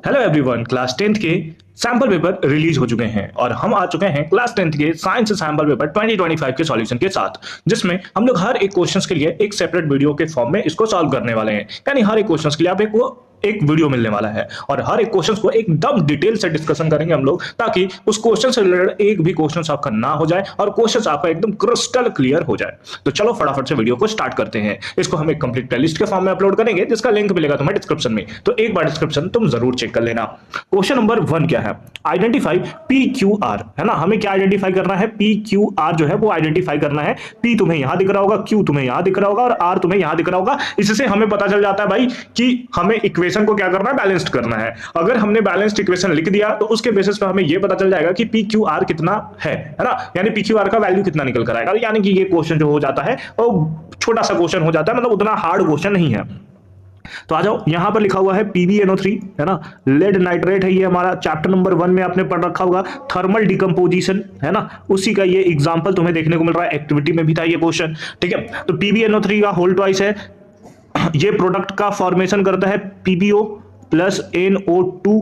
Hello everyone, class 10th के sample paper release हो चुके हैं और हम आ चुके हैं क्लास 10th के साइंस सैंपल पेपर 2025 के सॉल्यूशन के साथ, जिसमें हम लोग हर एक क्वेश्चंस के लिए एक सेपरेट वीडियो के फॉर्म में इसको सॉल्व करने वाले हैं। यानी हर एक क्वेश्चंस के लिए आप एक वीडियो मिलने वाला है और हर एक क्वेश्चन को एकदम डिटेल से डिस्कशन करेंगे हम लोग, ताकि उस क्वेश्चन से रिलेटेड एक भी क्वेश्चन आपका ना हो जाए और क्वेश्चन आपका एकदम क्रिस्टल क्लियर हो जाए। तो चलो फटाफट से वीडियो को स्टार्ट करते हैं। इसको हम एक कंप्लीट प्लेलिस्ट के फॉर्म में अपलोड करेंगे, जिसका लिंक मिलेगा तुम्हें डिस्क्रिप्शन में, तो एक बार डिस्क्रिप्शन तुम जरूर चेक कर लेना। क्वेश्चन नंबर 1 क्या है? आइडेंटिफाई पी क्यू आर, है ना। हमें क्या आइडेंटिफाई करना है? पी क्यू आर जो है वो आइडेंटिफाई करना है। पी तुम्हें यहां दिख रहा होगा, क्यू तुम्हें यहां दिख रहा होगा और आर तुम्हें यहां दिख रहा होगा। इससे हमें पता चल जाता है भाई कि हमें इक्वेशन को क्या करना है, बैलेंस्ड करना है। अगर हमने बैलेंस्ड इक्वेशन लिख दिया तो उसके बेसिस पे हमें यह पता चल जाएगा कि पी क्यू आर कितना है ना। यानी पी क्यू आर का वैल्यू कितना निकल कर आएगा। यानी कि ये क्वेश्चन जो हो जाता है वो छोटा सा क्वेश्चन हो जाता है, मतलब उतना हार्ड क्वेश्चन नहीं है। तो आ जाओ, यहां पर लिखा हुआ है PbNO3, है ना। लेड नाइट्रेट है, ये हमारा चैप्टर नंबर 1 में आपने पढ़ रखा होगा, थर्मल डिकम्पोजिशन, है ना। उसी का ये एग्जांपल तुम्हें देखने को मिल रहा है, एक्टिविटी में भी था ये क्वेश्चन, ठीक है। तो PbNO3 का होल ट्वाइस है, ये प्रोडक्ट का फॉर्मेशन करता है PbO प्लस NO2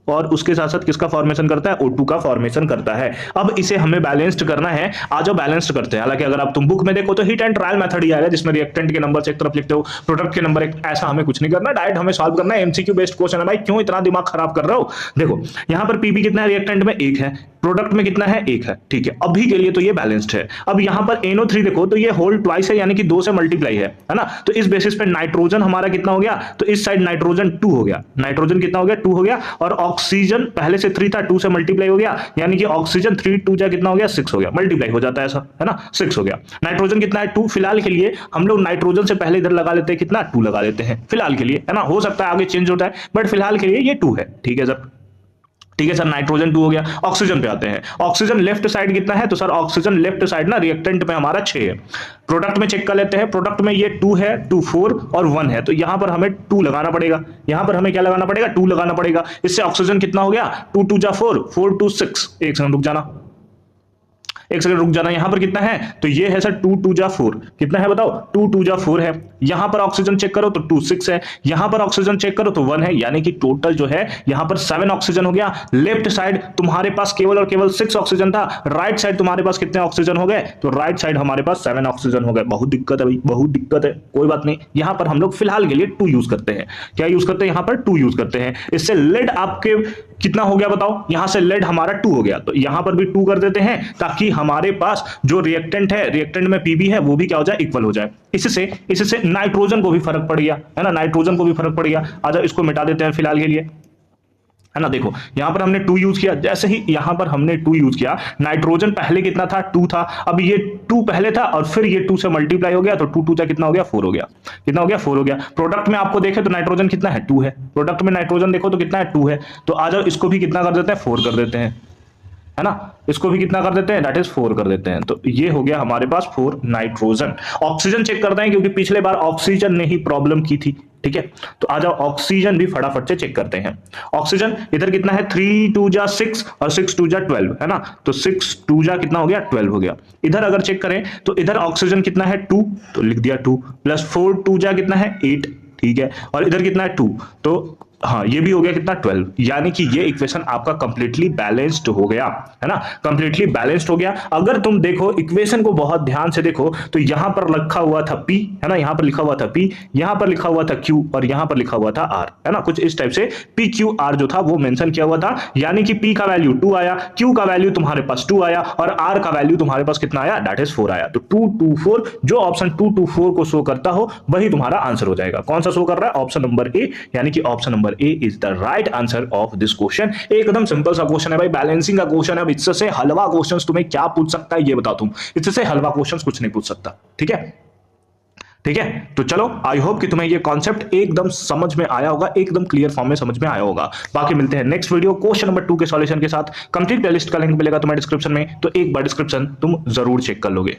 और उसके साथ साथ किसका फॉर्मेशन करता है? O2 का फॉर्मेशन करता है। अब इसे हमें बैलेंस्ड करना है। आ जाओ बैलेंस्ड करते हैं। हालांकि अगर आप तुम बुक में देखो तो हिट एंड ट्रायल मेथड ही आएगा, जिसमें रिएक्टेंट के नंबर एक तरफ लिखते हो, प्रोडक्ट के नंबर एक, ऐसा हमें कुछ नहीं करना, डायरेक्ट हमें सॉल्व करना है। MCQ बेस्ड क्वेश्चन है भाई, क्यों इतना दिमाग खराब कर रहे हो? देखो यहां पर PB कितना है, रिएक्टेंट में 1 है, प्रोडक्ट में कितना है, 1 है, ठीक है। अभी के लिए तो ये बैलेंस्ड है। अब यहां पर NO3 देखो तो ये होल ट्वाइस है, यानी कि 2 से मल्टीप्लाई है ना। तो इस बेसिस पे नाइट्रोजन हमारा कितना हो गया? तो इस साइड नाइट्रोजन 2 हो गया, नाइट्रोजन कितना हो गया? 2 हो गया। और ऑक्सीजन पहले से 3 था, 2 से मल्टीप्लाई हो गया, यानी कि ऑक्सीजन 3 2 जा कितना हो गया? 6 हो गया, मल्टीप्लाई हो जाता है ऐसा, है ना। 6 हो गया। नाइट्रोजन कितना है? 2। फिलहाल के लिए हम लोग नाइट्रोजन से पहले इधर लगा लेते हैं कितना? 2 लगा लेते हैं फिलहाल के लिए, है ना। हो सकता है आगे चेंज होता है, बट फिलहाल के लिए ये 2 है, ठीक है सर। ठीक है सर, नाइट्रोजन 2 हो गया। ऑक्सीजन पे आते हैं। ऑक्सीजन लेफ्ट साइड कितना है? तो सर ऑक्सीजन लेफ्ट साइड ना रिएक्टेंट में हमारा 6 है। प्रोडक्ट में चेक कर लेते हैं। प्रोडक्ट में ये 2 है, 2 4 और 1 है, तो यहां पर हमें 2 लगाना पड़ेगा। यहां पर हमें क्या लगाना पड़ेगा? 2 लगाना पड़ेगा। इससे ऑक्सीजन कितना हो गया? 2 2 जा 4, 4 2 6। एक सेकंड रुक जाना, एक सेकंड रुक जाना। यहां पर कितना है? तो ये है सर 2 2 जा 4। कितना है बताओ? 2 2 जा 4 है। यहां पर ऑक्सीजन चेक करो तो 2 6 है। यहां पर ऑक्सीजन चेक करो तो 1 है, यानी कि टोटल जो है यहां पर 7 ऑक्सीजन हो गया। लेफ्ट साइड तुम्हारे पास केवल और केवल 6 ऑक्सीजन था। राइट साइड तुम्हारे पास कितने ऑक्सीजन हो गए? तो राइट साइड हमारे पास 7 ऑक्सीजन हो गए। बहुत दिक्कत है भाई, बहुत दिक्कत है, कोई बात नहीं। यहां पर हम लोग फिलहाल के लिए 2 यूज करते हैं। क्या यूज करते हैं? यहां पर 2 यूज करते हैं। इससे लेड आपके कितना हो गया बताओ? यहां से लेड हमारा 2 हो गया, तो यहां पर भी 2 कर देते हैं, ताकि हमारे पास जो रिएक्टेंट है, रिएक्टेंट में PB है, वो भी क्या हो जाए? इक्वल हो जाए। इससे नाइट्रोजन को भी फर्क पड़ गया, है ना। नाइट्रोजन को भी फर्क पड़ गया। आजा इसको मिटा देते हैं फिलहाल के लिए, है ना। देखो यहां पर हमने 2 यूज किया। जैसे ही यहां पर हमने 2 यूज किया, नाइट्रोजन पहले कितना था? 2 था। अब ये 2 पहले था और फिर ये 2 से मल्टीप्लाई हो गया, तो 2 2 जा कितना हो गया? 4 हो गया। कितना हो गया? 4 हो गया। प्रोडक्ट में आपको देखे तो नाइट्रोजन कितना है? 2 है। प्रोडक्ट में नाइट्रोजन देखो तो कितना है? 2 है। तो आ जाओ इसको भी कितना कर देते हैं? 4 कर देते हैं, है ना। इसको भी कितना कर देते हैं? दैट इज 4 कर देते हैं। तो ये हो गया हमारे पास 4 नाइट्रोजन। ऑक्सीजन चेक करते हैं, क्योंकि पिछले बार ऑक्सीजन ने ही प्रॉब्लम की थी, ठीक है। तो आ जाओ ऑक्सीजन भी फटाफट से चेक करते हैं। ऑक्सीजन इधर कितना है? 3 2 जा 6 और 6 2 जा 12, है ना। तो 6 2 जा कितना हो गया? 12 हो गया। इधर अगर चेक करें तो इधर ऑक्सीजन कितना है? 2, तो लिख दिया 2 प्लस 4 2 जा कितना है? 8, ठीक है। और इधर कितना है? 2, तो हाँ ये भी हो गया कितना? 12। यानी कि ये इक्वेशन आपका कंप्लीटली बैलेंस्ड हो गया, है ना। कंप्लीटली बैलेंस्ड हो गया। अगर तुम देखो इक्वेशन को बहुत ध्यान से देखो तो यहां पर लिखा हुआ था P, है ना। यहां पर लिखा हुआ था P, यहां पर लिखा हुआ था Q और यहां पर लिखा हुआ था R, है ना। कुछ इस टाइप से PQR जो था वो मेंशन किया हुआ था। यानी कि P का वैल्यू 2 आया, Q का वैल्यू तुम्हारे पास 2 आया और R का वैल्यू तुम्हारे पास कितना आया? दैट इज 4 आया। तो 2 2 4, जो ऑप्शन 2 2 4 को शो करता हो वही तुम्हारा आंसर हो जाएगा। कौन सा शो कर रहा है? ऑप्शन नंबर ए, यानी कि option number A is the right answer of this question. एकदम सिंपल सा क्वेश्चन है भाई, बैलेंसिंग का क्वेश्चन है। अब इससे हलवा क्वेश्चंस तुम्हें क्या पूछ सकता है ये बताओ तुम। इससे हलवा क्वेश्चंस कुछ नहीं पूछ सकता, ठीक है। ठीक है, तो चलो आई होप कि तुम्हें ये कॉन्सेप्ट एकदम समझ में आया होगा, एकदम क्लियर फॉर्म में समझ में आया होगा। बाकी मिलते हैं नेक्स्ट वीडियो क्वेश्चन नंबर 2 के सॉल्यूशन के साथ। कंप्लीट प्लेलिस्ट का लिंक मिलेगा तुम्हें डिस्क्रिप्शन में, तो एक बार डिस्क्रिप्शन तुम जरूर चेक कर लोगे।